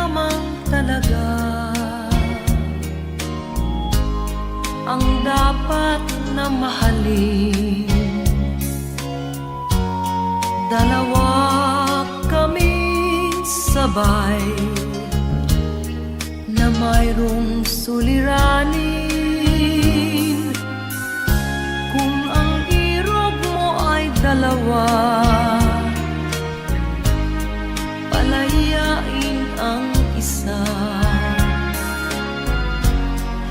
lamang talaga ang dapat na mahalin. Dalawa kaming sabay na mayroong suliranin. Kung ang irog mo ay dalawa, palayain ang isa.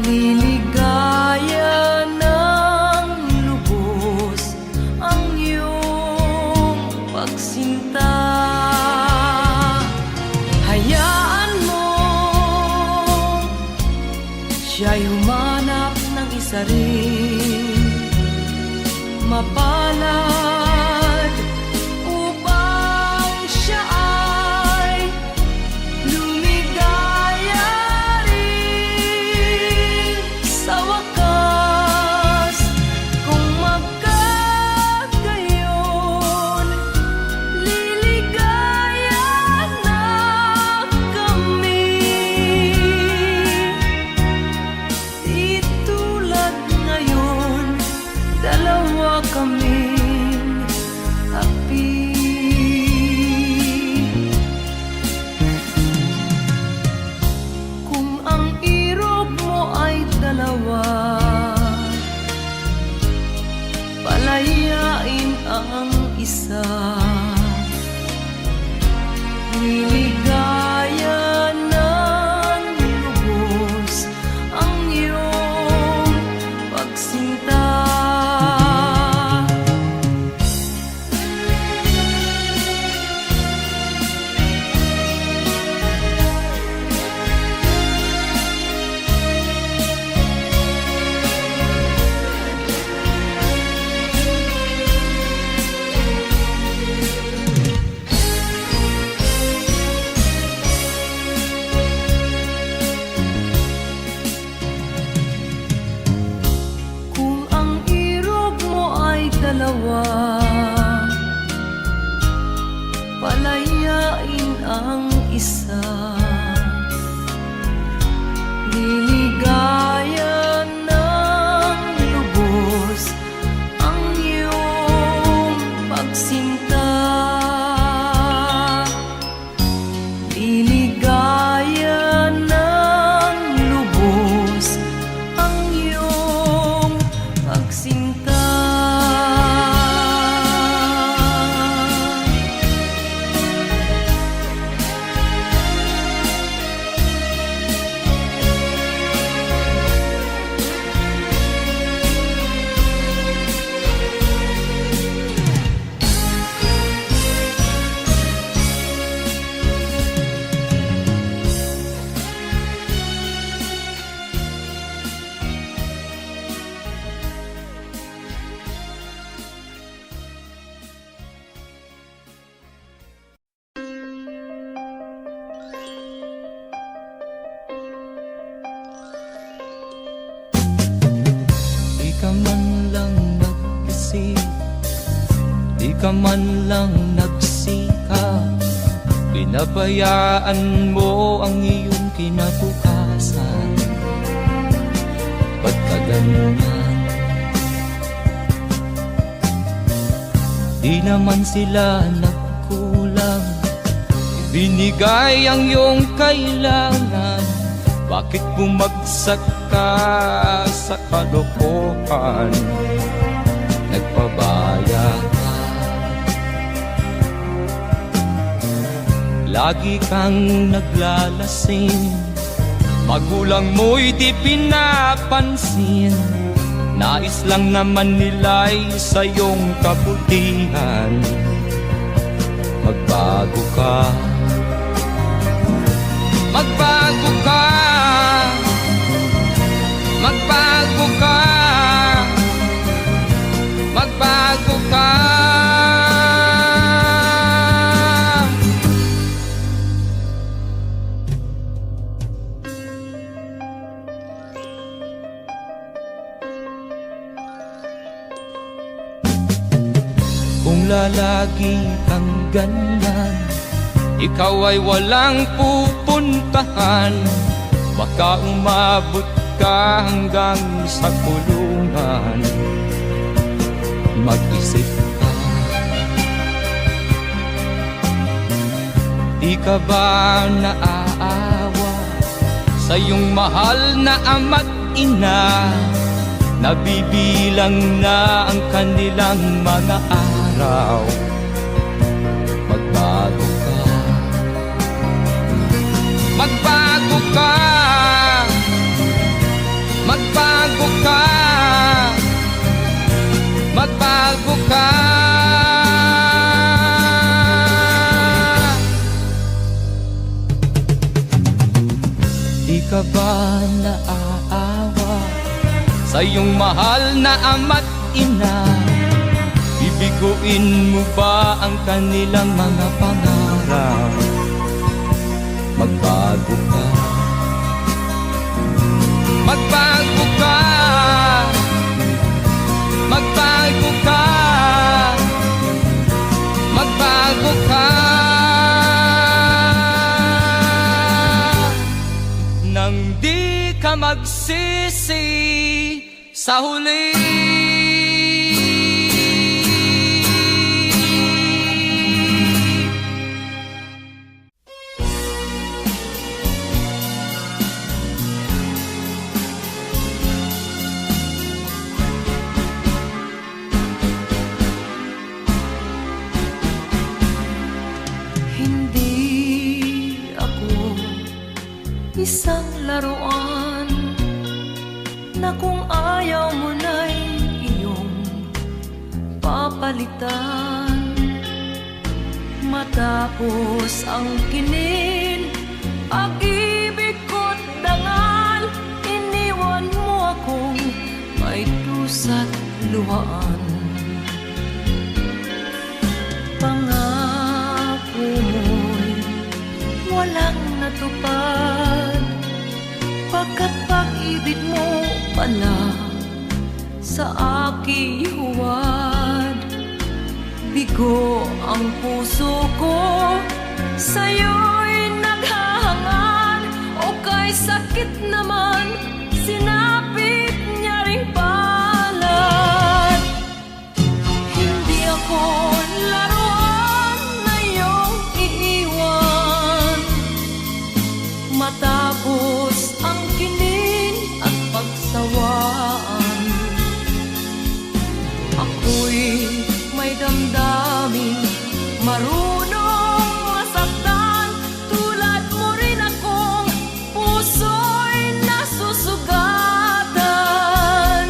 Liligaya ng lubos ang iyong pagsinta. Hayaan mo siya'y humanap ng isa rin, mapalad, upang siya ay lumigaya rin sa wakas. Kung magkagayon, liligaya na kami. Di tulad ngayon, dalawa kaming api. Kung ang irog mo ay dalawa, palayain ang isa. Liligaya ng lubos ang iyong pagsinta. Kung ang irog mo ay dalawa, palayain ang isa. Liligaya ng lubos ang iyong pagsinta. Liligaya ng lubos ang iyong pagsinta. Di ka man lang nag-isip, di ka man lang nagsikap, pinabayaan mo ang iyong kinabukasan. Ba't ka ganyan? Di naman sila nagkulang, ibinigay ang iyong kailangan. Bakit bumagsak ka sa kalokohan? Nagpabaya ka, lagi kang naglalasing, magulang mo'y di pinapansin. Nais lang naman nila'y sa iyong kabutihan. Magbago ka, magbago ka, magbago ka, magbago ka. Kung lalagi kang ganyan, ikaw ay walang pupuntahan. Baka umabot ka hanggang sa kulungan. Mag-isip ka, di ka ba naaawa sa iyong mahal na ama't ina? Nabibilang na ang kanilang mga araw. Magbago ka, magbago ka, magbago ka, magbago ka. Di ka ba naaawa sa iyong mahal na ama't ina? Bibiguin mo ba ang kanilang mga pangarap? Magbago ka, magbago ka, magbago ka, magbago ka. Nang di ka magsisi sa huli. Isang laruan na kung ayaw mo na'y iyong papalitan. Matapos ang kinin, pag-ibig ko't dangal, iniwan mo akong may dusa't luhaan. Pangako mo'y walang natupad, pagkat pag-ibig mo pala sa aking huwad. Bigo ang puso ko, sa'yo'y naghahangad, o kay sakit naman, sinapit niya ring palad. Hindi ako laruan na iyong iiwan, matapos ang kinin at pagsawaan. Ako'y may damdaming marunong masaktan, tulad mo rin akong puso'y nasusugatan.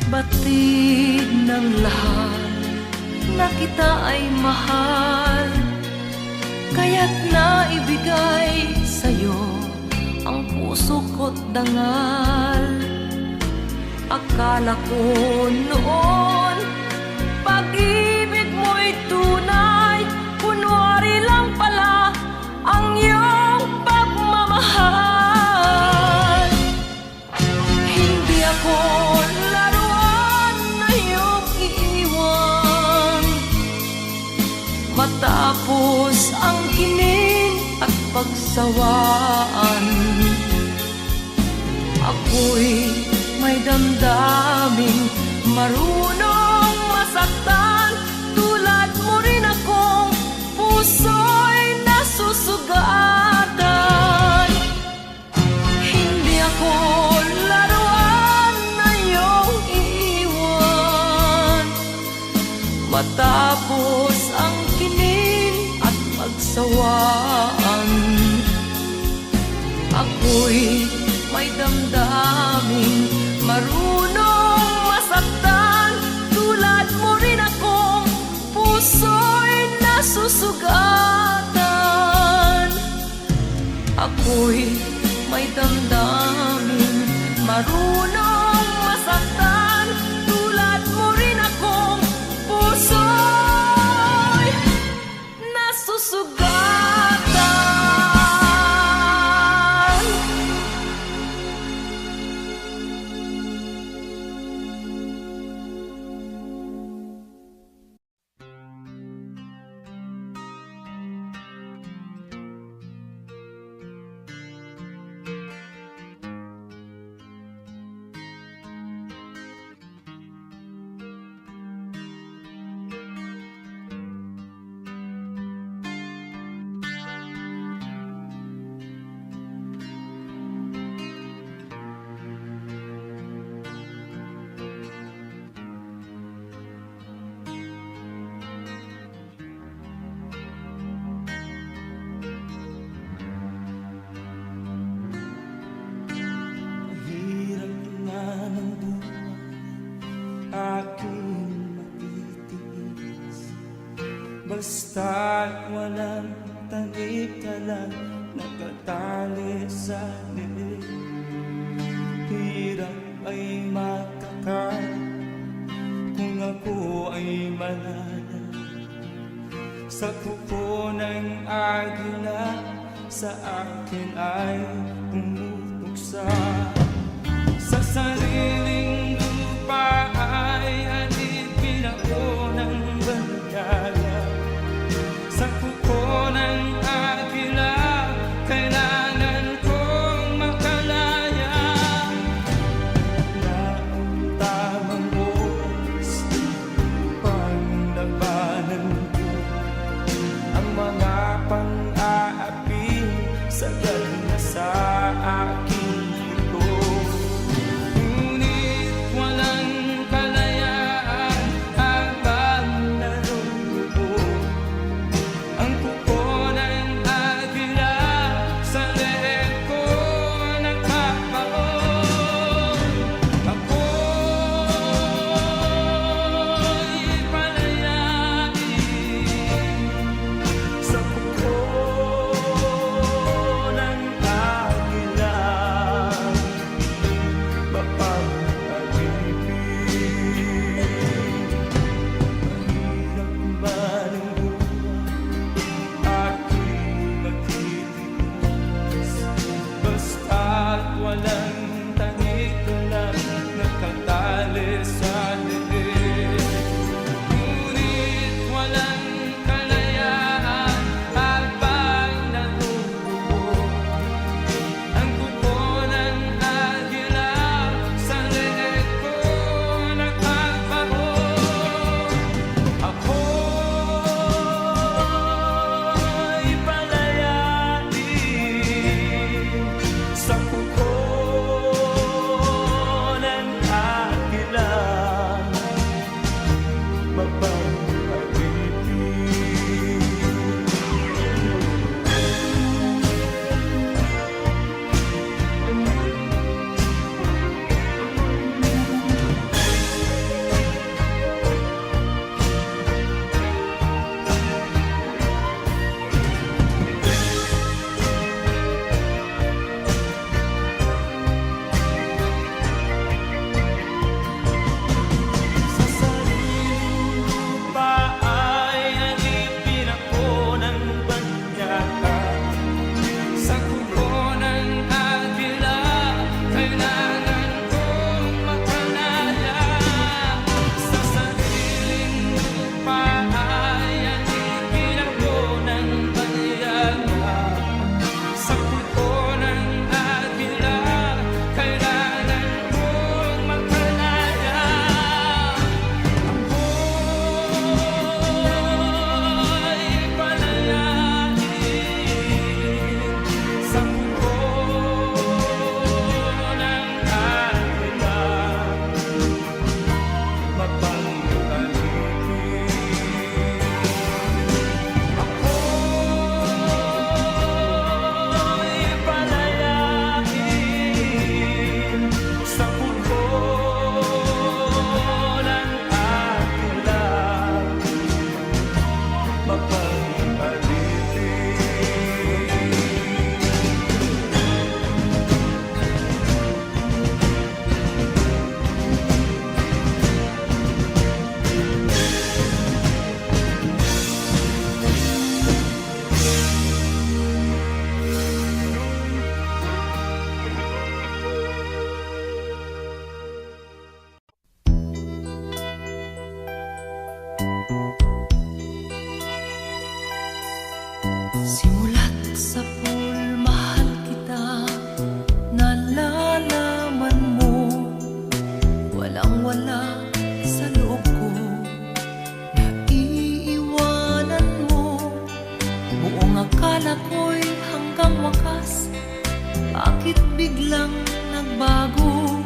Batid ng lahat na kita ay mahal, kaya't naibigay sa'yo ang puso ko't dangal. Akala ko noon pag-ibig mo'y tunay, kunwari lang pala ang iyong pagmamahal. Hindi ako laruan na iyong iiwan, matapos ang kinin at pagsawaan. Ako'y may damdaming marunong masaktan, tulad mo rin akong puso'y nasusugatan. Hindi ako laruan na iyong iiwan, matapos ang kinin at pagsawaan. Ako'y may damdaming marunong masaktan, tulad mo rin akong puso'y nasusugatan. Ako'y may damdaming marunong masaktan, tulad mo rin akong puso'y nasusugatan. Basta't walang talikala, nakatali sa liig. Hirap ay makakalat kung ako ay malala. Sa kuko ng agila, sa akin ay pumutuksa. Sa sariling lupa ay alipin ako ng bandala. Sa kuko ng agila, kailangan kong makalaya. Na ang tamang oras upang labanan ko ang mga pang-aapi sagad na sa aking ito. Ngunit walang kalayaan habang naroon ang kuko ng agila. Sa leeg ko nagpapaon. Ako'y palayain sa kuko ng agila. Mahirap ba ng buhay aking magtitiis? Basta't walang talikala, nakatali sa liig. Ngunit walang kalayaan habang naroon ang kuko ng agila. Sa leeg ko nagpapaon. Ako'y palayain sa kuko ng agila. Sa sariling lupa ay alipin ako ng banyaga. Sa kuko ng agila, kailangan kong makalaya. Sa sariling lupa ay alipin ako ng banyaga. Sa kuko ng agila, kailangan kong makalaya. Ako'y palayain sa kuko ng agila. Ako'y palayain sa kuko ng agila. Simulat sa pool, mahal kita, nalalaman mo, walang-wala sa loob ko, naiiwanan mo. Buong akala ko'y hanggang wakas, bakit biglang nagbago?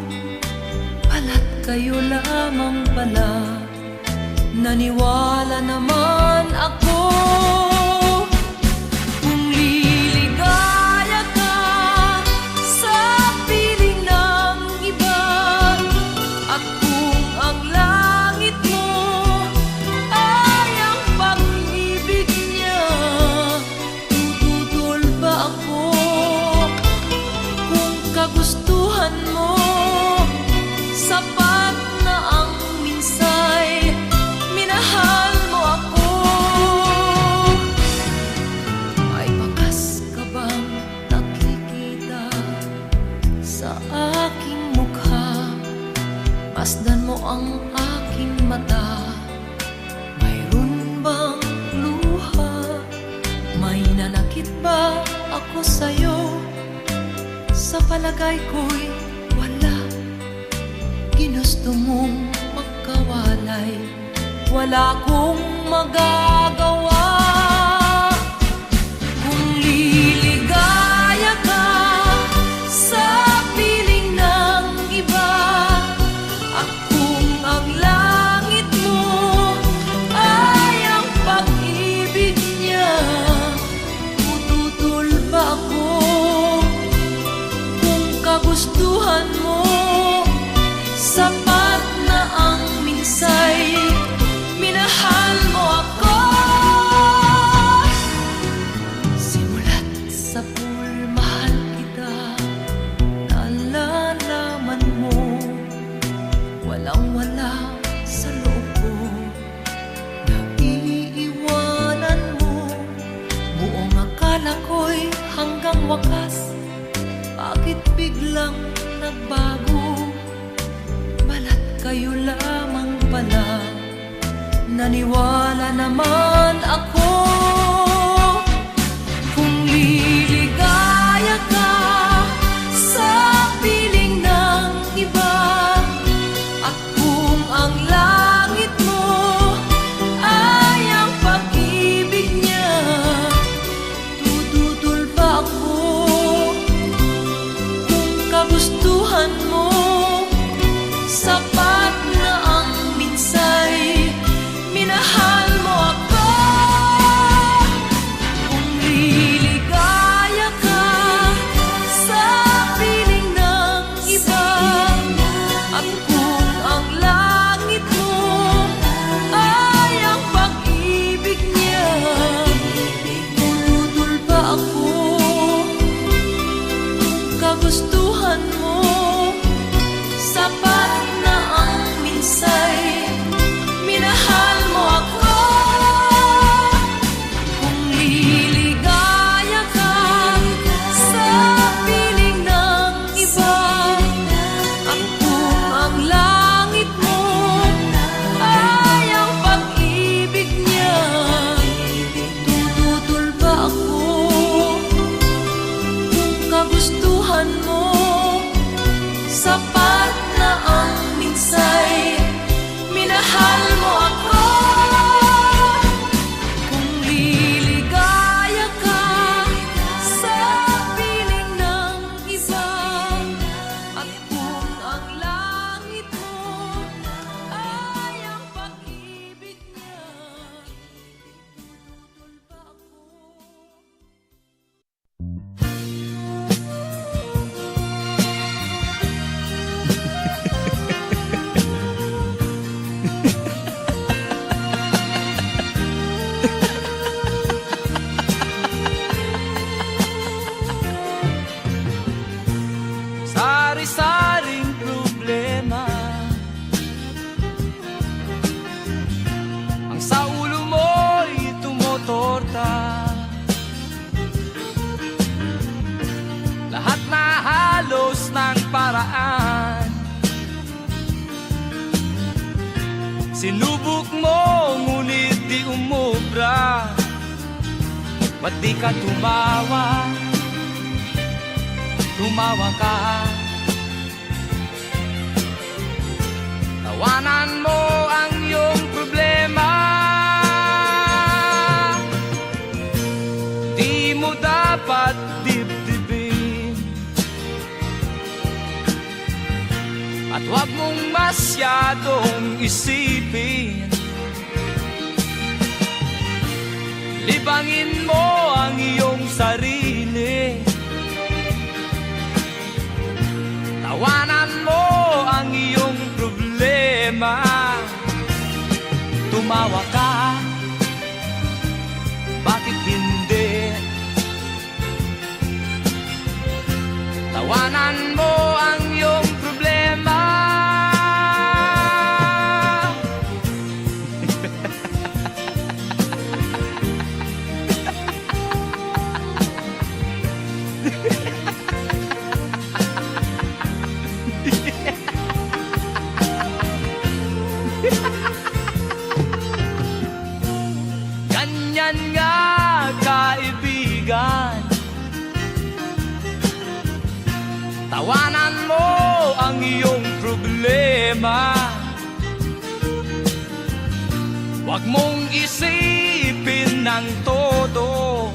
Pala't kayo lamang pala, naniwala naman ako. Kung liligaya ka sa piling ng iba, at kung ang langit mo ay ang pag-ibig Sa palagay ko'y wala. Ginusto mong magkawalay, wala kong magagawa. Kung liligaya ka sa piling ng iba, at kung ang langit mo ay ang pag-ibig niya, tututol ba ako? Kung kagustuhan mo, sapat na ang minsay, minahal mo ako. Simulat sa pool, mahal kita, nalalaman mo, walang-wala sa loob ko, naiiwanan mo. Buong akala ko'y hanggang wakas, bakit biglang nagbago? Balat kayo lamang pala, naniwala naman ako. Kung liligaya ka sa piling ng iba, at kung ang langit mo ay ang pag-ibig niya, tututol ba ako? Kung kagustuhan mo, sapat na ang minsay, minahal mo ako. Kung liligaya ka sa piling ng iba, at kung ang langit mo ay ang pag-ibig niya, tututol ba ako? Kung kagustuhan mo, sapat na ang minsay, minahal mo ako. Kung liligaya ka sa piling ng iba, at kung ang langit mo ay ang pag-ibig niya, tututol ba ako? Kung kagustuhan mo, sapat na ang minsay, minahal mo ako. Kung liligaya ka sa piling ng iba, at kung ang langit mo ay ang pag-ibig niya, tututol ba ako? Sari-saring problema ang sa ulo mo'y tumotorta. Lahat na halos ng paraan, sinubok mo ngunit di umubra. Ba't di ka tumawa? Tumawa ka. Tawanan mo ang iyong problema. Di mo dapat dibdibin, at huwag mong masyadong isipin. Libangin mo ang iyong sarili. Tawanan mo ang iyong problema. Tumawa ka, bakit hindi? Tawanan mo ang iyong problema. Ganyan nga, kaibigan, Tawanan mo ang iyong problema. Huwag mong isipin ng todo.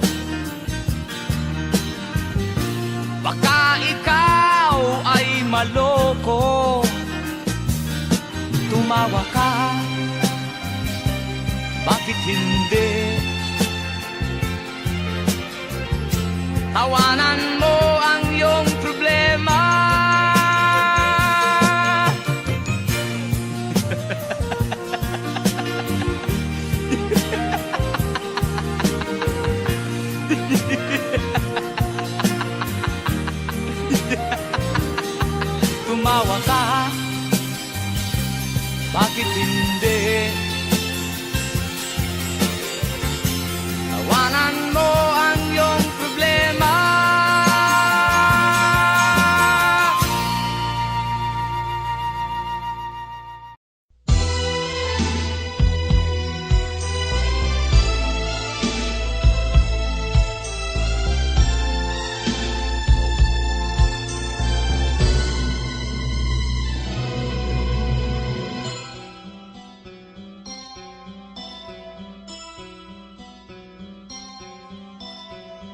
Baka ikaw ay maloko. Tumawa ka, bakit hindi? Tawanan mo ang iyong problema. Tumawa ka, bakit hindi? Tawanan mo ang iyong problema.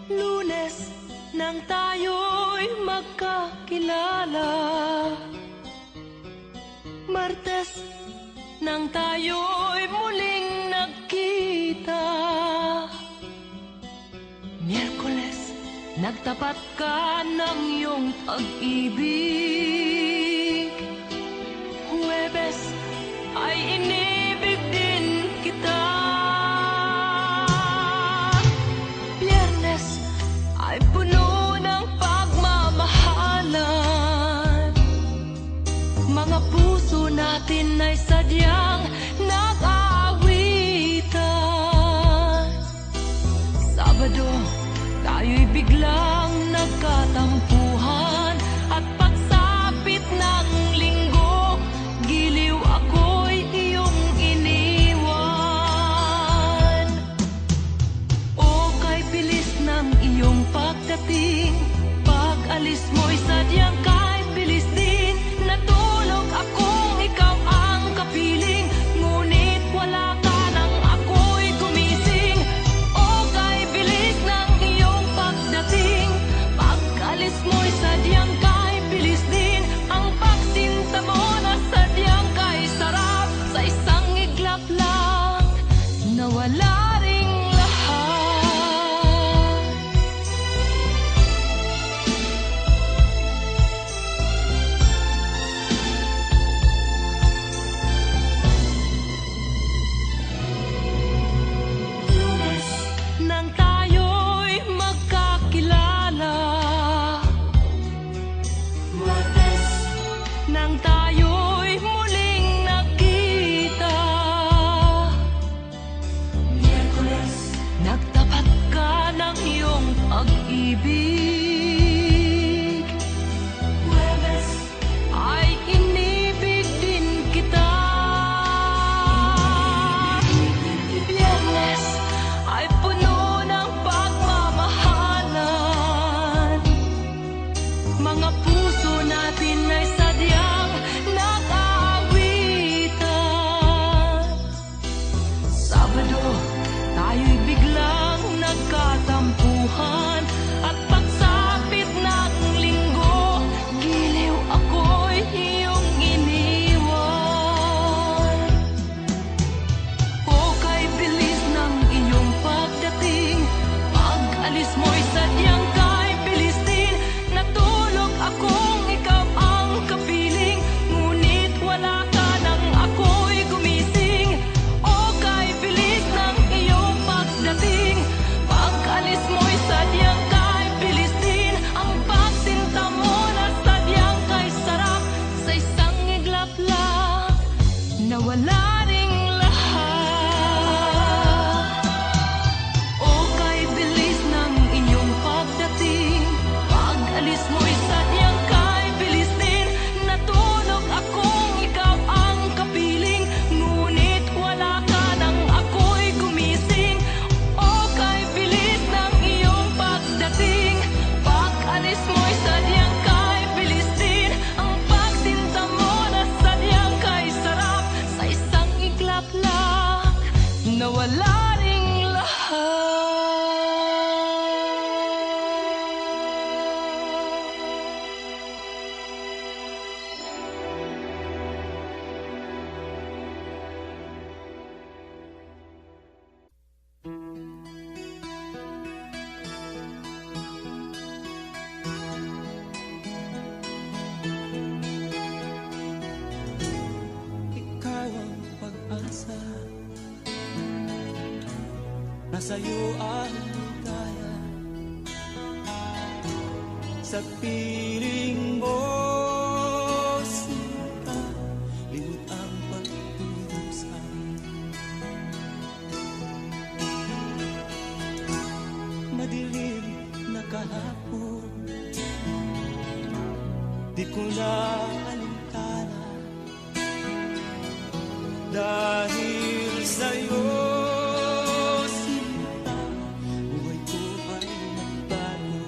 Lunes nang tayo'y magkakilala, Martes nang tayo'y muling nagkita, Miyerkules nagtapat ka ng iyong pag-ibig, Huwebes ay inibig din kita, Biyernes ay puno ng pagmamahalan. Mga puso natin ay sadyang nag-aawitan. Sabado, tayo'y biglang nagkatampuhan. At pagsapit ng linggo, giliw ako'y iyong iniwan. O kay bilis ng iyong pagdating, pag-alis mo'y sadyang kay bilis din. Natulog akong ikaw ang kapiling, ngunit wala ka nang ako'y gumising. O kay bilis ng iyong pagdating, pag-alis mo'y sadyang kay bilis din. Ang pagsinta mo na sadyang kay sarap, sa isang iglap lang nawala ring lahat. Lunes nang tayo'y magkakilala, Martes nang tayo'y muling nagkita, Miyerkules nagtapat ka ng iyong pag-ibig, Huwebes ay inibig din kita, Biyernes ay puno ng pagmamahalan. Mga puso natin ay sadyang nag-aawitan. Sabado, tayo'y biglang nagkatampuhan. At pagsapit ng linggo, giliw ako'y iyong iniwan. O kay bilis ng iyong pagdating, pag-alis mo'y sadyang kay bilis din. Natulog akong ikaw ang kapiling, ngunit sa'yo ang ligaya. Sa piling mo, sinta, limot ang pagdudusa. Madilim na kahapon, di ko na alintana. Dahil sa'yo, sinta, buhay ko ay nagbago.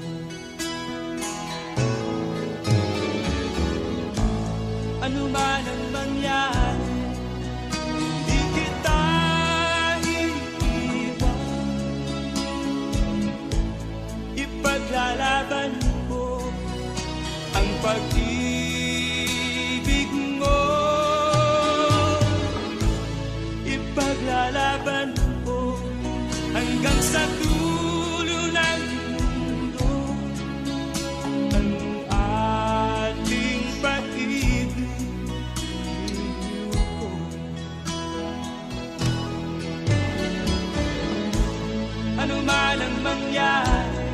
Ano man ang mangyari, di kita iiwan. Ipaglalaban ko ang pag-ibig mo. Ipaglalaban ko hanggang sa dulo ng mundo ang ating pag-ibig ko. Ano man ang mangyari,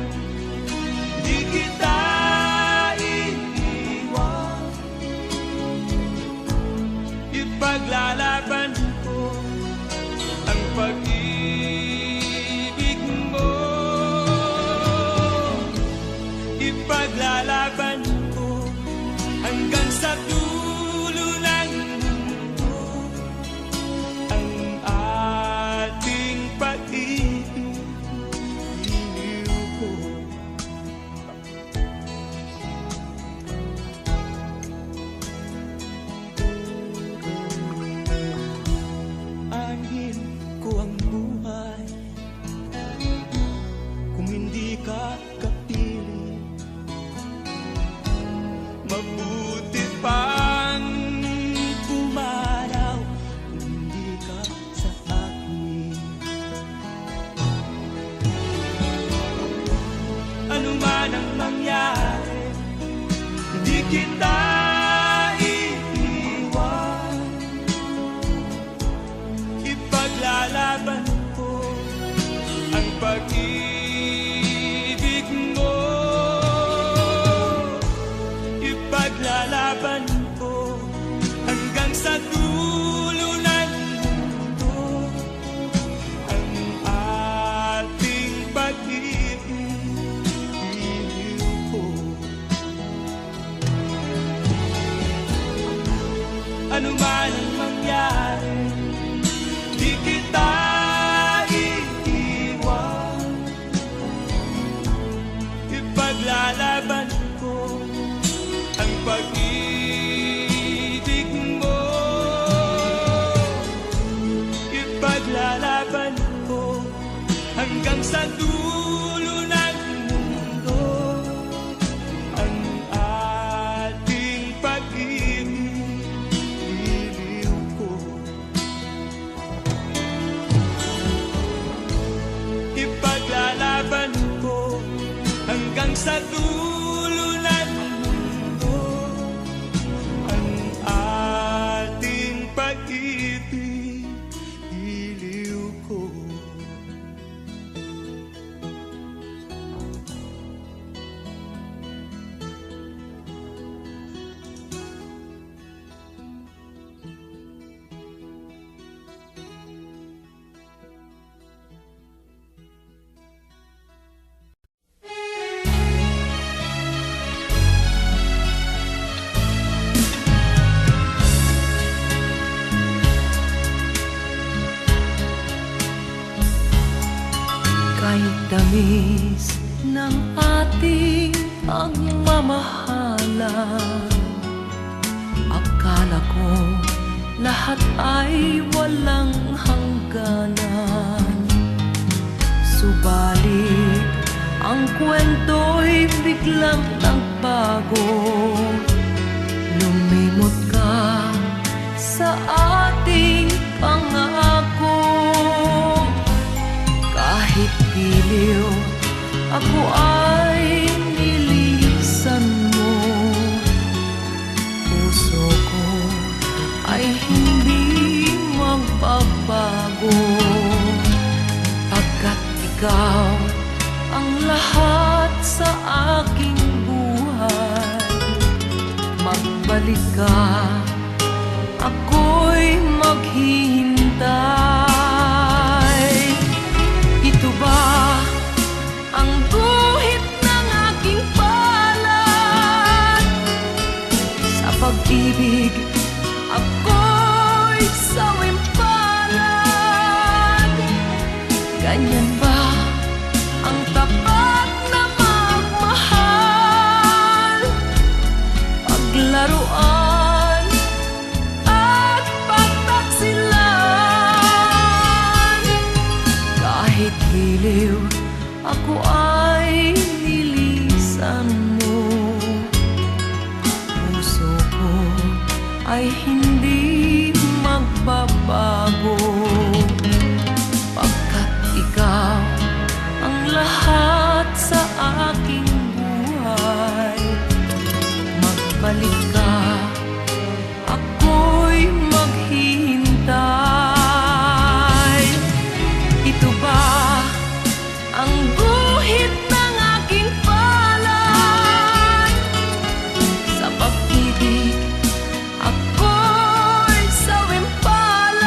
di kita iiwan. Ipaglalaban ko ang pag-ibig mo. Ipaglalaban ko hanggang sa dulo ng mundo ang ating pag-ibig ko. Aanhin ko ang buhay kung hindi ka kapili. Mabuti pang pumanaw kung hindi ka sa akin. Ano man ang mangyari, di kita iiwan. Ipaglalaban ko ang pag-ibig mo. Ipaglalaban ko hanggang sa dulo ng mundo ang ating pag-ibig ko. Ano man ang mangyari, di kita iiwan. Ipaglalaban ko ang pag-ibig mo. Ipaglalaban ko hanggang sa dulo ng mundo ang ating pag-ibig ko. Ipaglalaban ko hanggang sa dulo ng mundo ang ating pag-ibig ko. Kahit tamis ng ating pagmamahalan, akala ko lahat ay walang hangganan. Subalit ang kwento'y biglang nagbago. Lumimot ka sa ating pangako. Kahit giliw, ako ay nilisan mo. Puso ko ay hindi magbabago. Pagkat magbalik ka, ako'y maghihintay. Ito ba ang guhit ng aking palad? Sa pag-ibig, ako'y sawimpalad. Ganyan ba ang tapat na magmahal? Paglaruan at pagtaksilan. Kahit giliw, ako ay nilisan mo. Puso ko ay hindi magbabago, pagkat ikaw ang lahat sa aking buhay. Magbalik ka, ako'y maghihintay. Ito ba ang guhit ng aking palad? Sa pag-ibig, ako'y sawimpalad.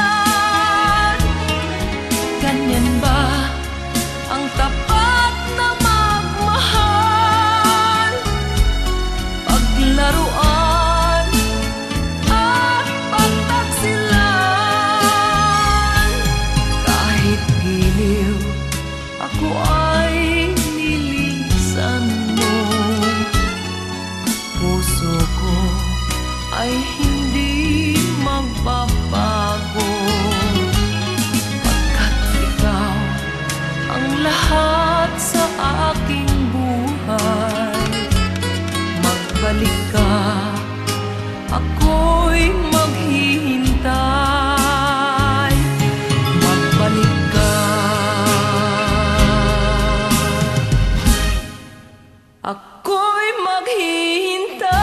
Ganyan ba ang tapat na magmahal? Paglaruan at pagtaksilan. Kahit giliw, ako ay nilisan mo. Puso ko ay hindi magbabago, pagkat ikaw ang lahat sa aking buhay. Magbalik ka, ako'y maghihintay. Magbalik ka, ako'y maghihintay.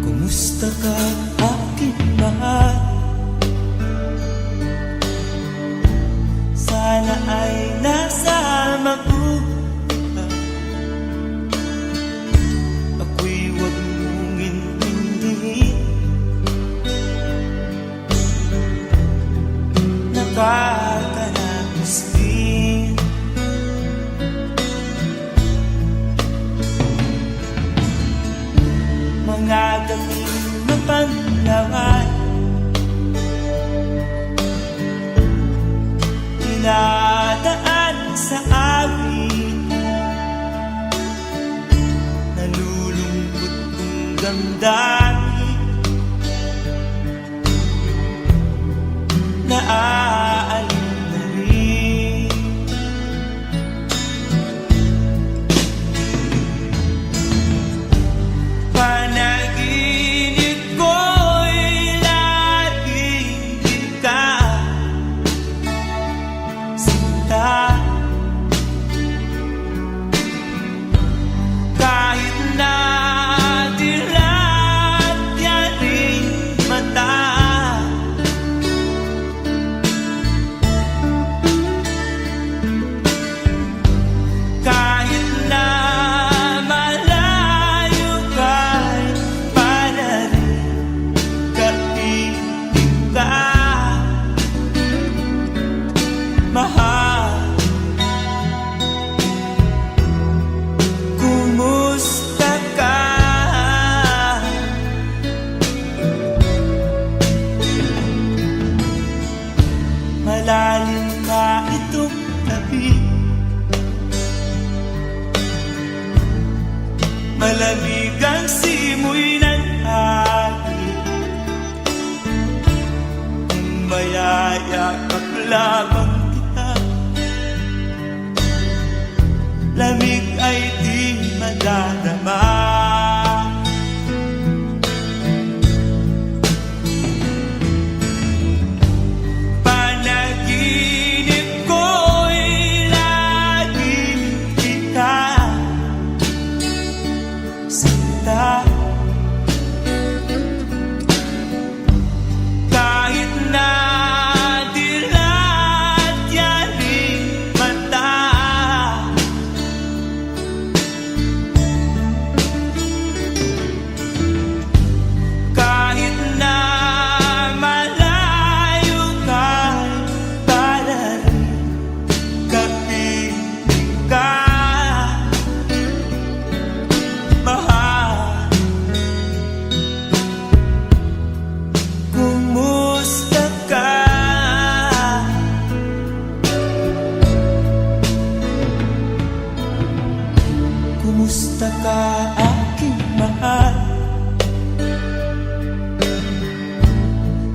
Kumusta ka, aking mahal? Sana ay nasa mabuti. Ako'y huwag mong intindihin. Nakakaranas din. Mga daming mapanlawan, dinadaan sa awit. Nalulungkot kong damdamin, naaalala na rin. Panaginip ko'y laging ikaw, sinta. Kahit na dilat yaring mata, kahit na malayo ka'y para rin kaibig ka, mahal. Kumusta ka? Malalim na itong gabi, malamig ang simoy ng hangin. mayayakap lamang kita. Lamig ay di madadama. Panaginip ko'y lagi kita sinta. Kahit na dilat yaring mata, kahit na malayo ka'y parating, kapiling ka, mahal. Kumusta ka? Kumusta ka, aking mahal?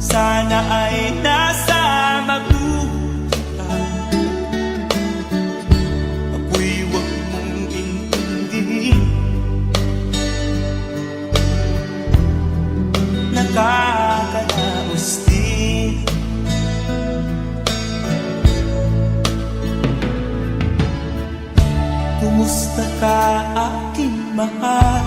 Sana ay nasa mabuti ka. Ako'y huwag mong intindihin. Nakakalaos din. Kumusta ka, aking mahal?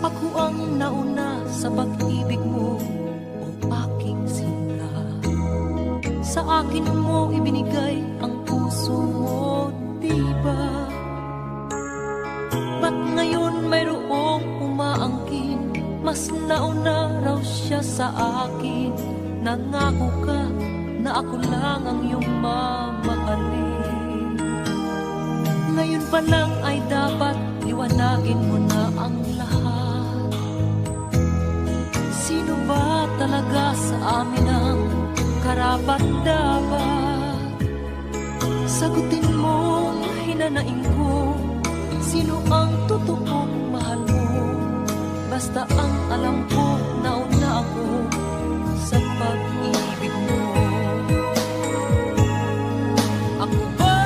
Ako ang nauna sa pag-ibig mo, o aking sinta. Sa akin mo ibinigay ang puso mo, diba? Ba't ngayon mayroong umaangkin? Mas nauna raw siya sa akin. Nangako ka na ako lang ang iyong mamahalin. Ngayon pa lang ay dapat liwanagin mo na ang lahat. Sino ba talaga sa amin ang karapat-dapat? Sagutin mo, hinanaing ko, sino ang totoong mahal mo? Basta ang alam ko, nauna ako sa pag-ibig mo. Ako ba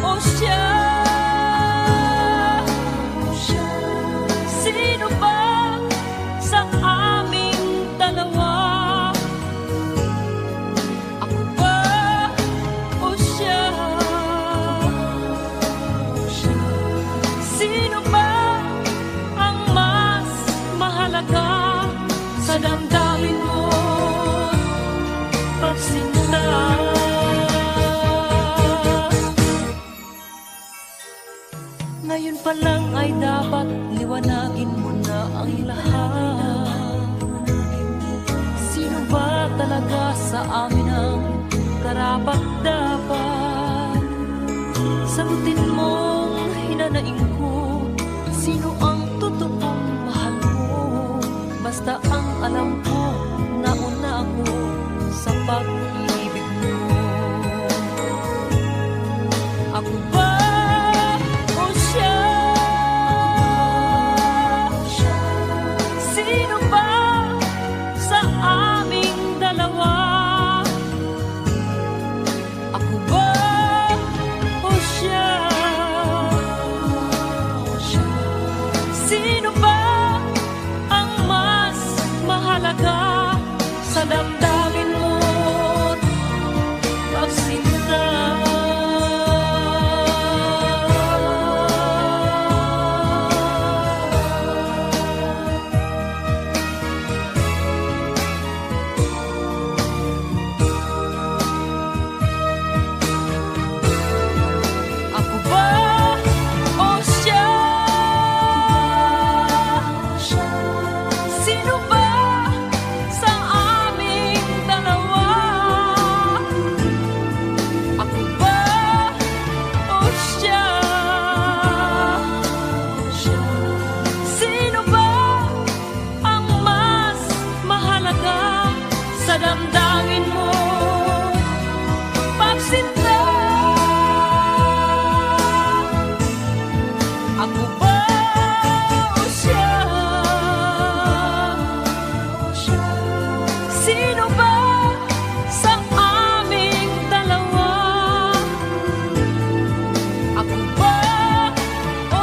o siya? Sino ba sa aming dalawa? Ako ba o siya? Sino ba ang mas mahalaga sa damdamin mo? Pagsinta. Ngayon pa lang ay dapat liwanagin mo na ang lahat. Sino ba talaga sa amin ang karapat-dapat? Sagutin mo, hinanaing ko, sino ang totoong mahal mo? Basta ang alam ko, nauna ako sa pag-ibig mo. Ako ba o siya? Sino ba sa aming dalawa? Ako ba o siya? Sino ba ang mas mahalaga sa damdamin mo?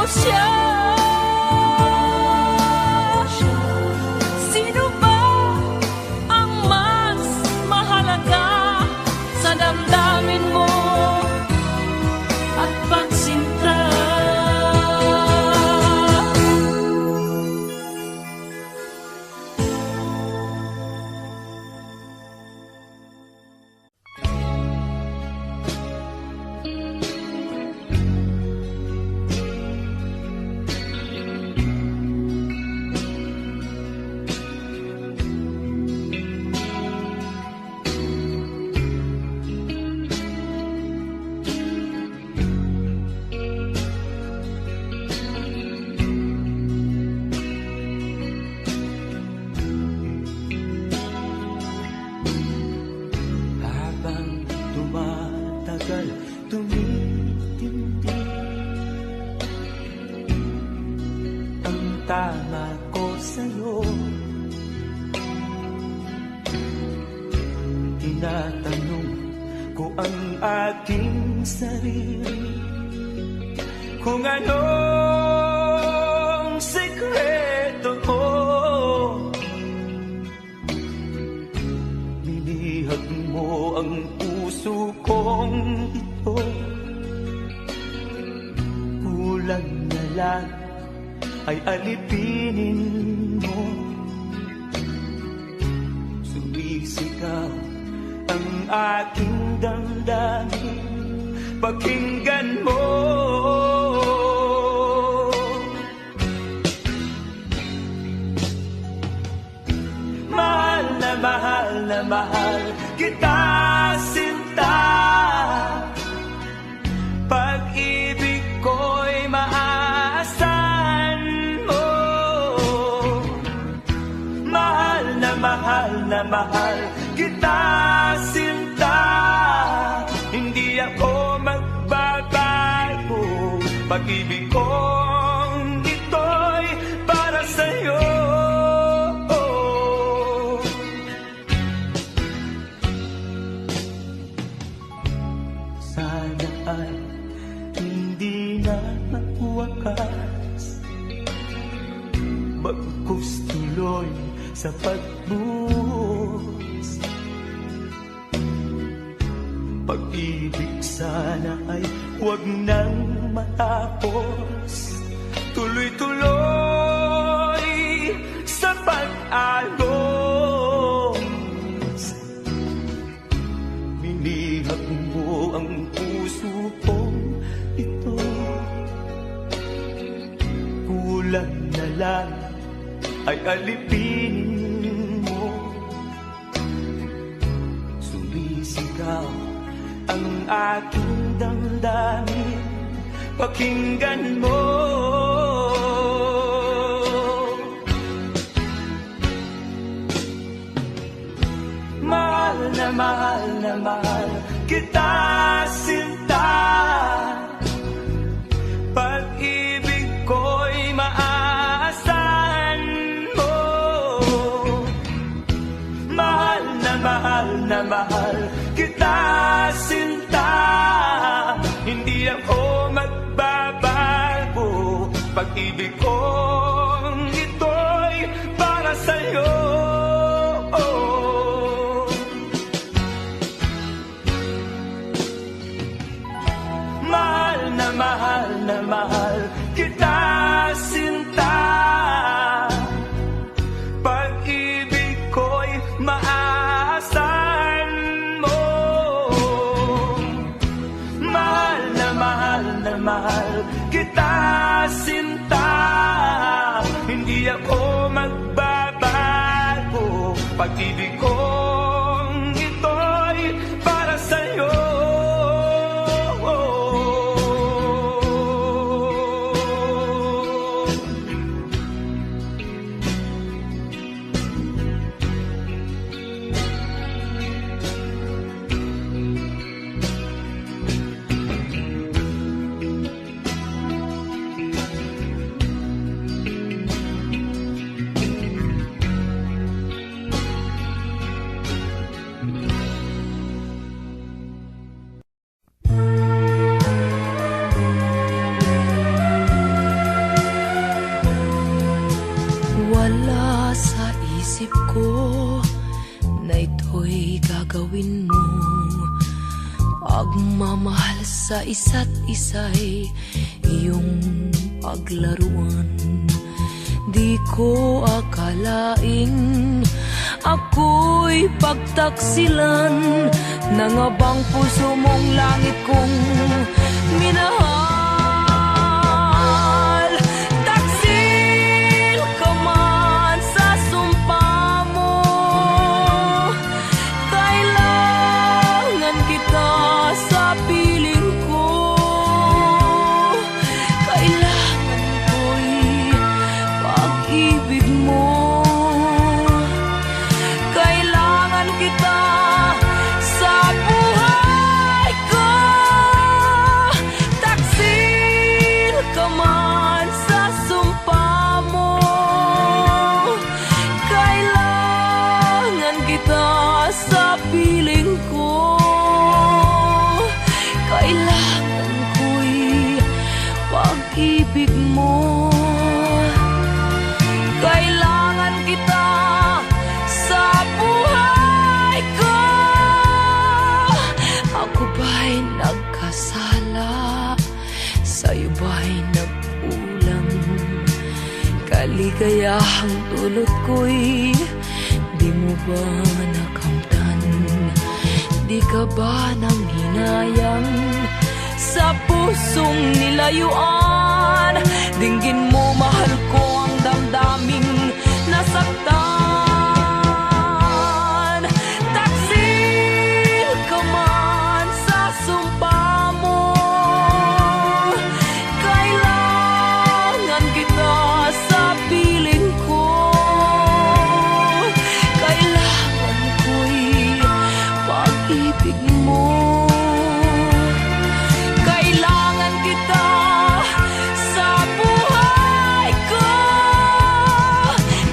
siya. Sino ba ang mas mahalaga sa damdamin mo at pagsinta? Habang tumatagal, tumitindi ang tama ko sa'yo. Tinatanong ko ang aking sarili kung anong sekreto mo. Nilihag mo ang puso kong ito. Kulang na lang ay alipinin mo. Sumisigaw ang aking damdamin, pakinggan mo. Mahal na mahal na mahal kita, sinta. Pag-ibig ko'y maaasahan mo. Mahal na mahal kita, sinta. Hindi ako magbabago. Pag-ibig kong ito'y para sa'yo. Sana ay hindi na magwakas, bagkus tuloy sa pagbuhos. Pag-ibig sana ay huwag nang matapos, tuloy-tuloy sa pag-alos. Minihag mo ang puso kong ito. Kulang na lang ay alipinin mo. Sumisigaw ang aking damdamin, pakinggan mo. Mahal na mahal kita, sinta. Pag-ibig ko'y maaasahan mo. Mahal na mahal kita, sinta. Hindi ako magbabago. Pag-ibig kong ito'y para sa'yo. Mahal na mahal kita, sinta. Pag-ibig ko'y maaasahan mo. Mahal na mahal kita, sinta. Hindi ako magbabago. Pag-ibig kong ito'y para sa'yo. sa isa't isa'y iyong paglaruan. Di ko akalaing ako'y pagtaksilan ng abang puso mong langit kong minahal. Taksil ka man sa sumpa mo, kailangan kita sa piling ko. Kailangan ko'y pag-ibig mo. Kailangan kita sa buhay ko. Taksil ka man sa sumpa mo, kailangan kita sa piling ko. Kailangan ko'y pag-ibig mo. Kailangan kita sa buhay ko. Ako ba'y nagkasala? Sa'yo ba'y nagkulang? Kaligayahang dulot ko'y di mo ba nakamtan? Di ka ba nang hinayang sa pusong nilayuan? Dinggin mo, mahal ko, ang damdaming nasaktan. Taksil ka man sa sumpa mo, kailangan kita sa piling ko. Kailangan ko'y pag-ibig mo. Kailangan kita sa buhay ko.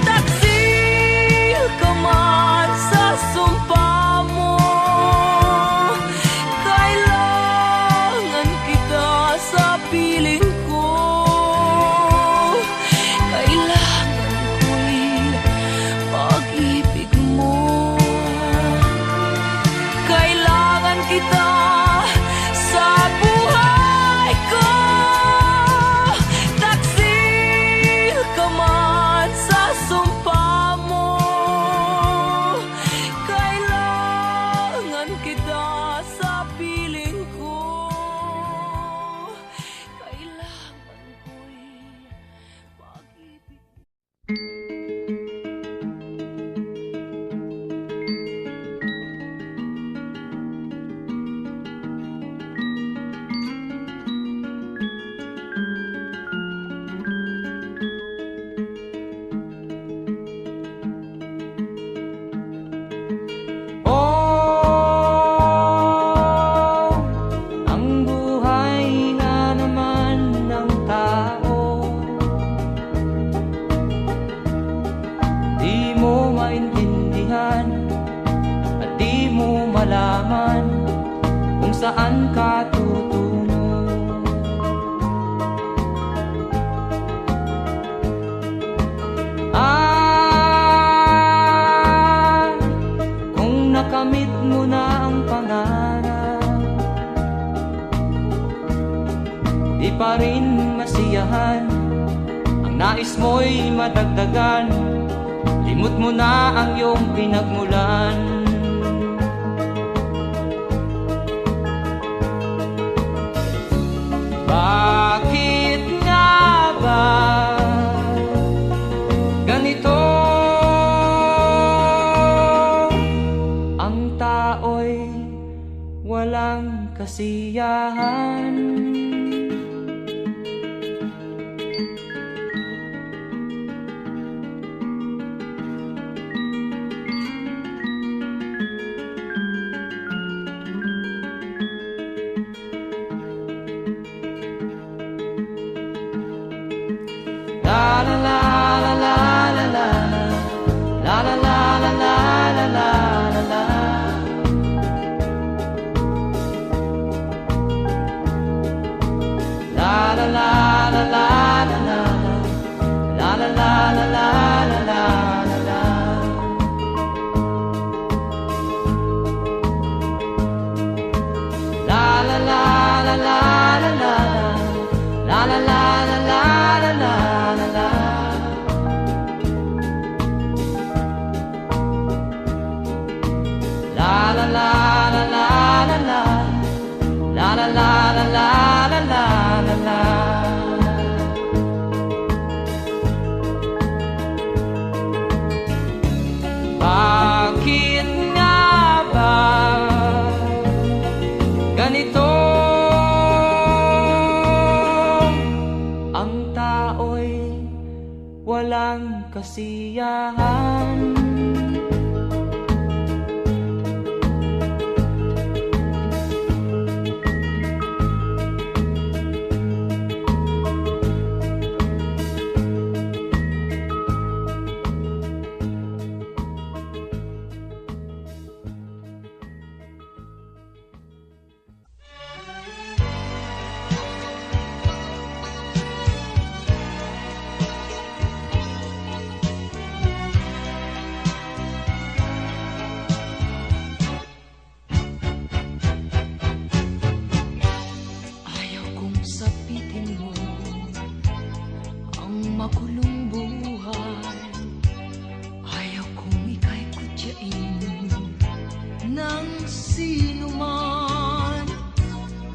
Taksil ka man sa sumpa mo, kailangan kita sa piling ko. Kailangan ko'y pag-ibig mo. Kailangan kita sa buhay ko. Taksil ka man sa sumpa mo, kailangan kita sa piling ko. Kailangan ko'y pag-ibig. Oh, ang buhay nga naman ng tao, di mo maintindihan at di mo malaman kung saan ka tutungo. Kung nakamit mo na ang pangarap, di pa rin masiyahan. Ang nais mo'y madagdagan, limot mo na ang iyong pinagmulan. Bakit nga ba ganito? Ang tao'y walang kasiyahan. La la la la la la la la la la la la la la la. la la la la la la la. La la la la la la la. La la la la la la la la la. Bakit nga ba ganito? Ang tao'y walang kasiyahan. Ayaw kong sapitin mo ang makulong buhay. Ayaw kong ika'y kutyain ng sino man.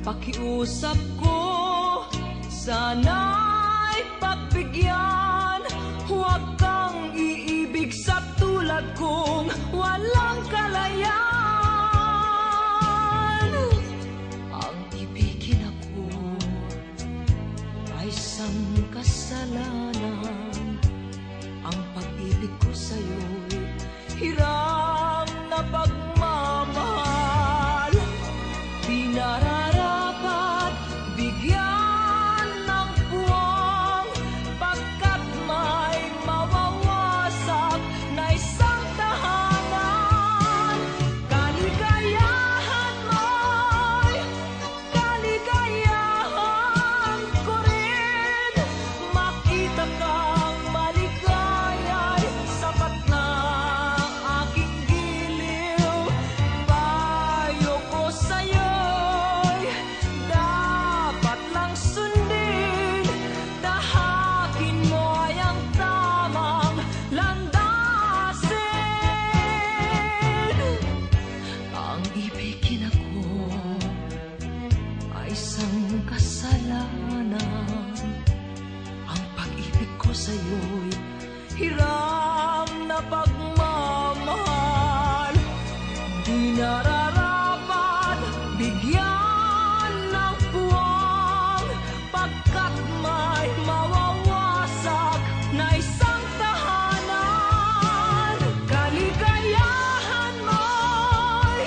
Pakiusap ko, sana'y pagbigyan. Huwag kang iibig sa tulad kong walang kalayaan. Ang ibigin ako ay isang kasalanan. Ang pag-ibig ko sa'yo'y hiram na pagmamahal. Di nararapat bigyan ng puwang, pagkat may mawawasak na isang tahanan. Kaligayahan mo'y kaligayahan ko rin. Makita kang maligaya'y sapat na aking giliw. Payo ko sa'yo'y dapat lang sundin. Tahakin mo ay ang tamang landasin. Ang ibigin ako ay isang kasalanan. Ang pag-ibig ko sa'yo'y hiram na pagmamahal. Di nararapat bigyan ng puwang, pagkat may mawawasak na isang tahanan. Kaligayahan mo'y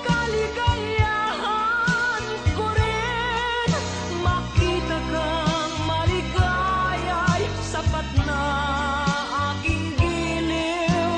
kaligayahan ko rin. Makita kang maligaya'y sapat na aking giliw.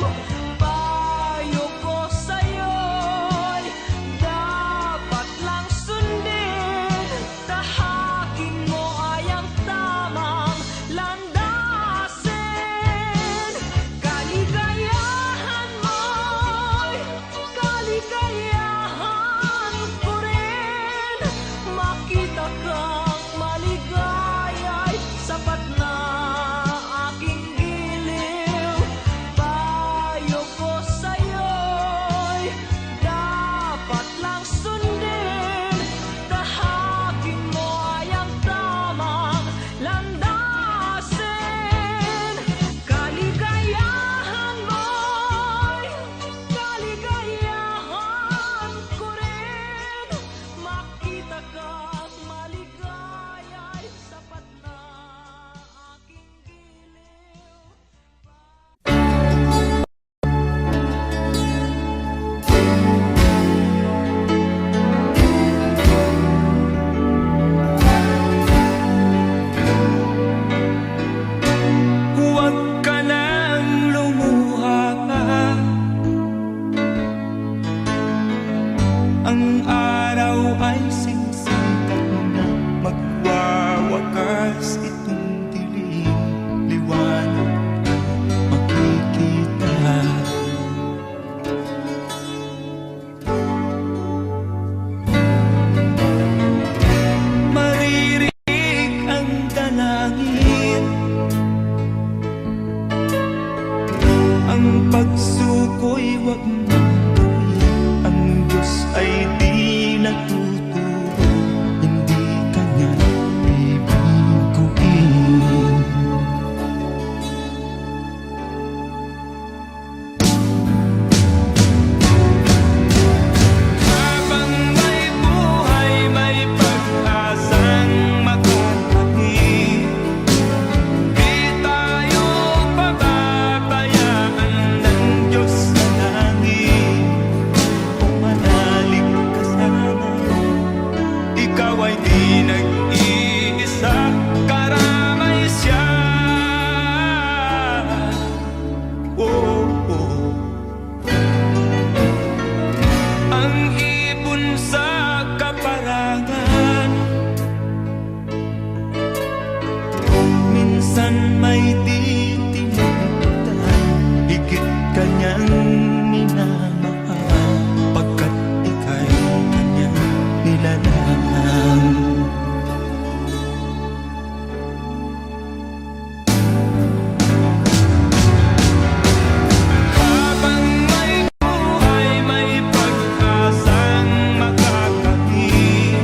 ko'y wag mong gawin. Ang Diyos ay di natuturo, hindi Kanya bibiguin. Habang may buhay, may pag-asang makakapit. Di tayo pababayaan ng Diyos sa langit. Pumanalig ka sana, ikaw ay di nag-iisa, karamay siya. Oh, oh. Ang ibon sa kaparangan, minsan may titinitan, higit kanyang minamahal, pagkat ika'y kanyang nilalang. Habang may buhay, may pag-asang makakapit.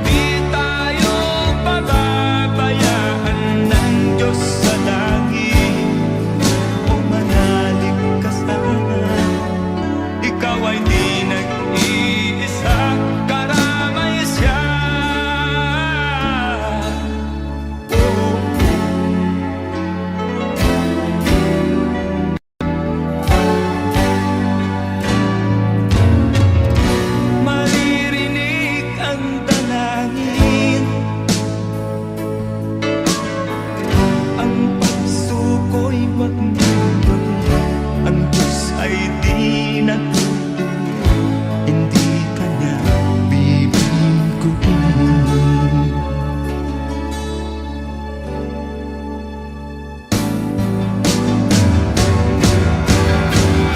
Di tayo pababayaan ng Diyos sa langit. Pumanalig ka sana, ikaw ay di nag-iisa, karamay siya. Oh, maririnig ang dalangin, ang pagsuko'y wag mong gawin. Ang Diyos ay di natuturo, hindi Kanya bibiguin.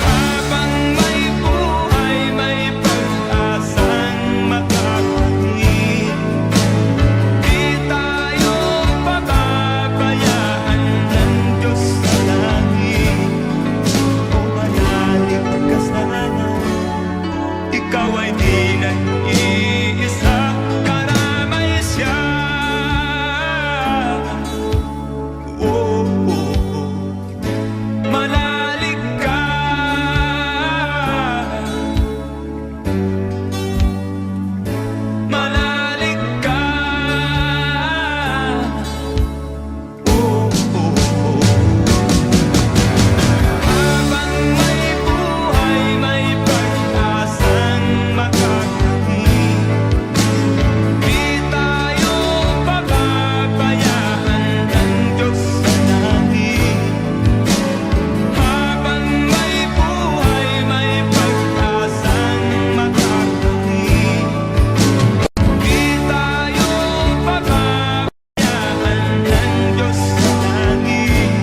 Habang may buhay, may pag-asang makakapit. Di tayo pababayaan ng Diyos sa langit. Pumanalig ka sana, ikaw ay di nag-iisa, karamay siya. Oh, oh, oh. Manalig ka, manalig ka. Oh, oh, oh. Habang may buhay, may pag-asang makakapit. Di tayo pababayaan ng Diyos sa langit. Habang may buhay, may pag-asang makakapit. Di tayo pababayaan ng Diyos sa langit.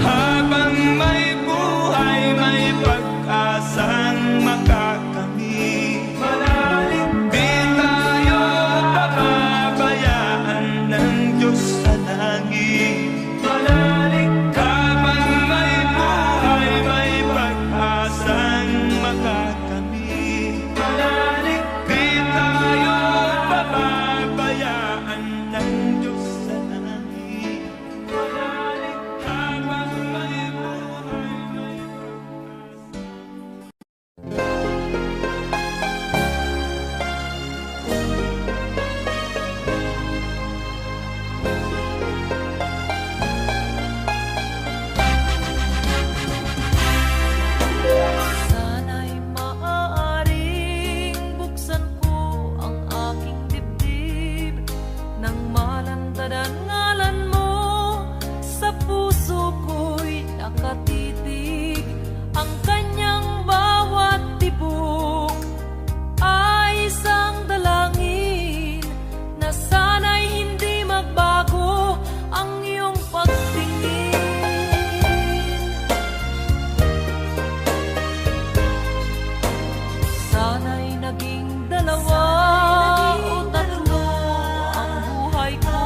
Habang may buhay, may pag-asang makakamit. Di tayo pababayaan ng Diyos sa langit. Habang may buhay, may pag-asang makakamit. Di tayo pababayaan ng Diyos sa langit. Habang may buhay, may Sana'y maaaring buksan ko ang aking dibdib nang malantad ang ngalan mo. Sa puso ko'y nakatitig, ang kanyang bawat tibok ay isang dalangin na sana'y hindi magbago ang iyong pagtingin. Sana'y naging dalawa o tatlo ang buhay ko,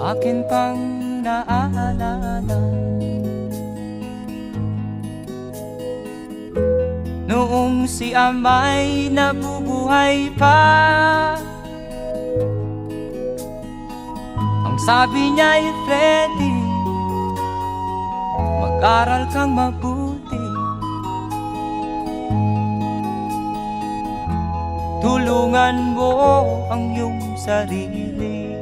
akin pang naaalala. Noong si ama'y nabubuhay pa, ang sabi niya'y Freddy, mag-aral kang mabuti, tulungan mo ang iyong sarili.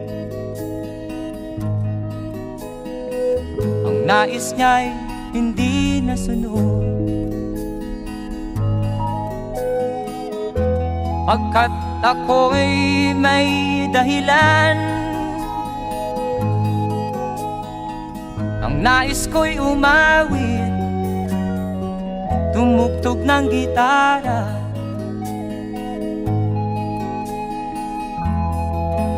Ang nais niya'y hindi nasunod, pagkat ako'y may dahilan. Ang nais ko'y umawit, tumugtog ng gitara,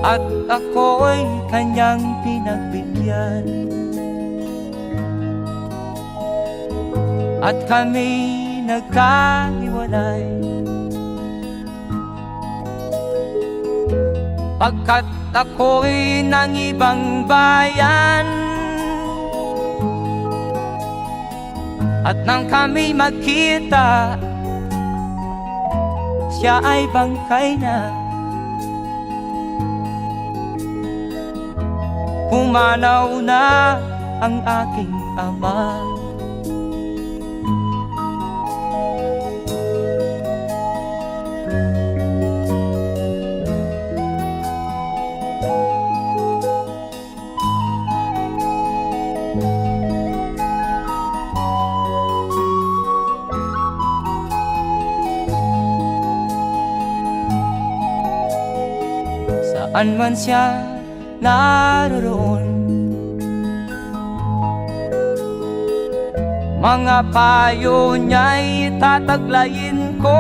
at ako'y kanyang pinagbigyan. At kami nagkahiwalay, pagkat ako'y ng ibang bayan. At nang kami magkita, siya ay bangkay na. Pumanaw na ang aking ama. Saan man siya naroon, mga payo niya'y tataglayin ko.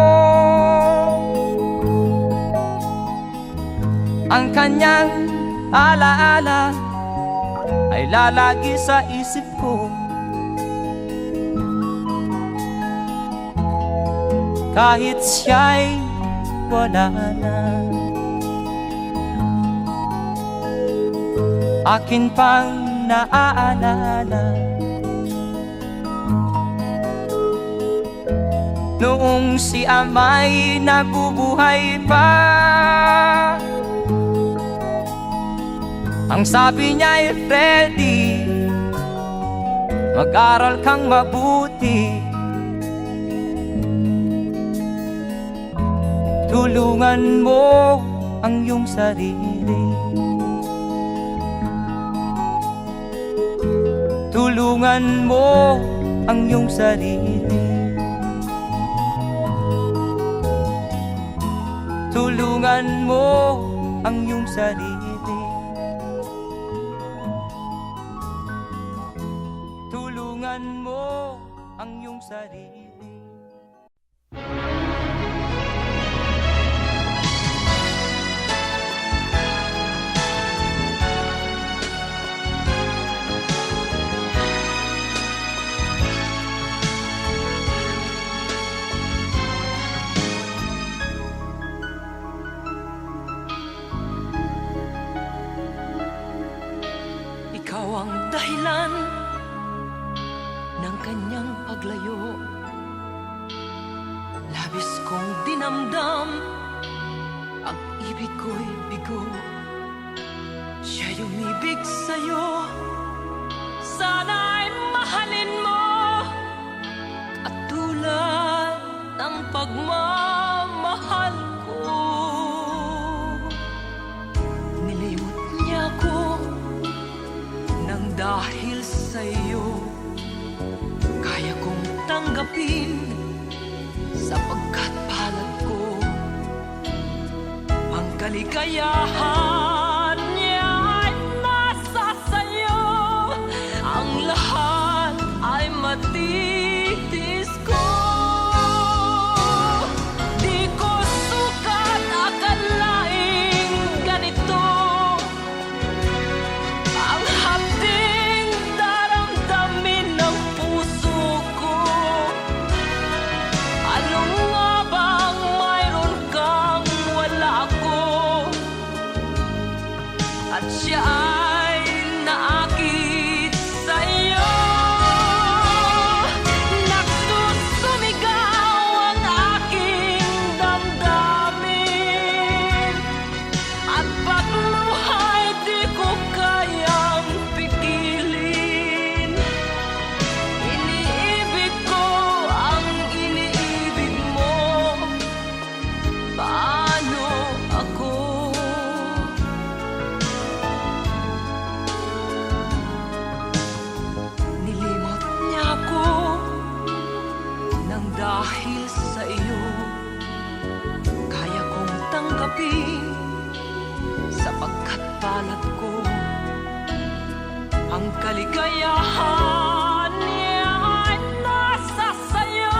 Ang kanyang alaala ay lalagi sa isip ko, kahit siya'y wala na. Akin pang naaalala noong si ama'y nabubuhay pa, ang sabi niya'y Freddy, mag-aral kang mabuti, tulungan mo ang iyong sarili, tulungan mo ang iyong sarili, tulungan mo ang iyong sarili, tulungan mo ang iyong sarili. Ikaw ang dahilan ng kanyang paglayo. Labis kong dinamdam, ang ibig ko'y bigo. Siya'y umibig sa'yo, sana'y mahalin mo, katulad ng pagmamahal ko. Nilimot niya ko nang dahil sa'yo, kaya kong tanggapin, sapagkat palad ko ang kaligayahan niya ay nasa sa'yo. Ang lahat ay matitis ko. Di ko sukat akalaing ganito ang hapding daramdamin ng puso ko. Ano nga bang mayroon kang wala ko? tanggapin, sapagkat palad ko ang kaligayahan niya ay nasa sayo.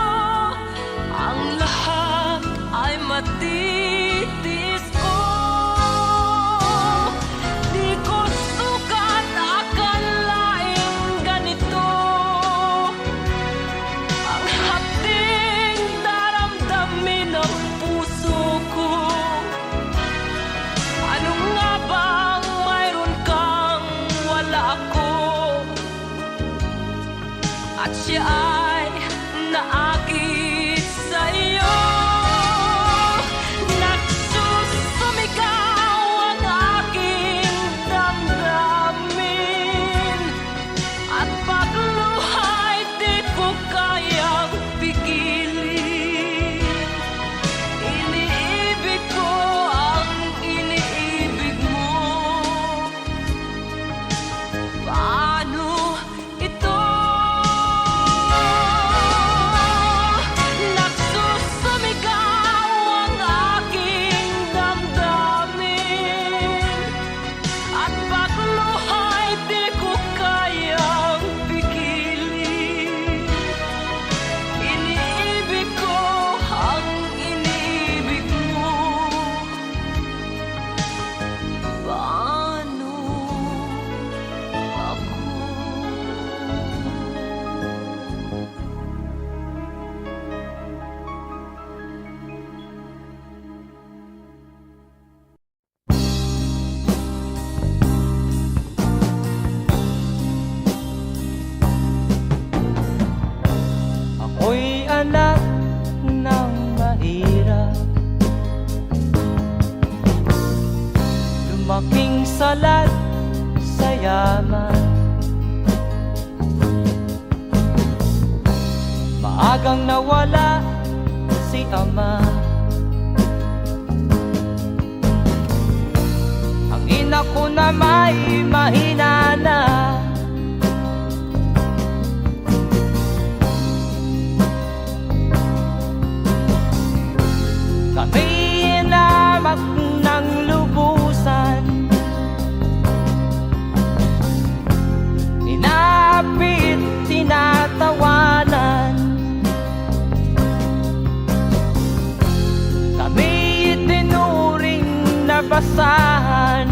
Ang lahat ay matitis ko. Di ko sukat akalaing ganito ang hapding daramdamin ng puso ko. Ano nga bang mayroon kang wala ako? At siya ay naakit sa'yo. Nagsusumigaw ang aking damdamin, at pagluhay di ko kayang pigilin. Iniibig ko ang iniibig mo. Paano ito? Nagsusumigaw ang aking damdamin, at pagluhay di ko kayang pigilin. Iniibig ko ang iniibig mo. Paano ako? Ako'y anak ng mahirap, lumaking salat sa yaman. Maagang nawala si ama. Ang ina ko na may mahina na. Kami inamak ng lubusan, inapit, tinatawanan. Kami itinuring na basahan.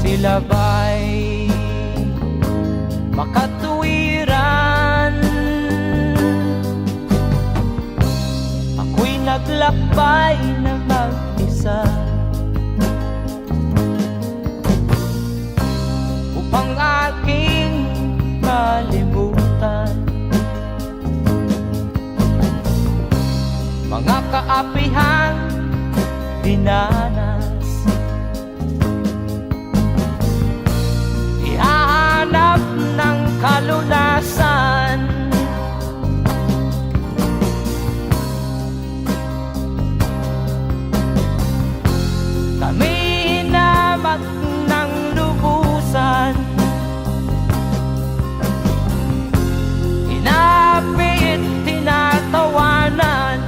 Sila ba'y makatuwiran? Ako'y naglakbay na mag-isa upang aking malimutan mga kaapihang dinanas. Ihahanap ng kalunasan kami hinamak ng lubusan, inapit, tinatawanan.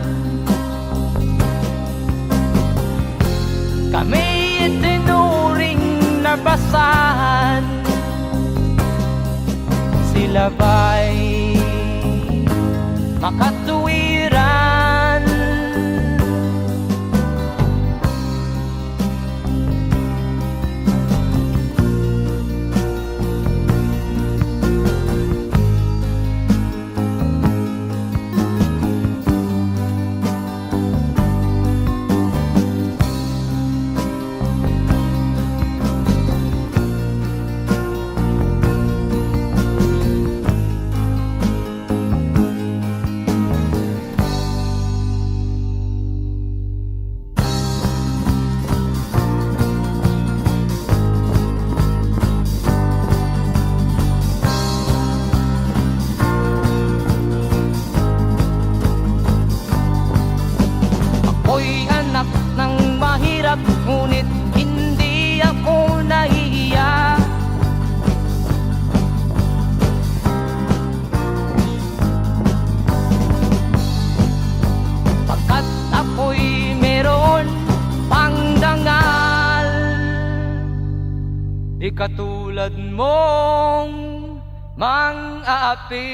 Kami itinuring na basahan. Sila ba'y makatuwiran? Ako'y anak ng mahirap, ngunit hindi ako nahihiya. Pagkat ako'y Di katulad mong mang-aapi.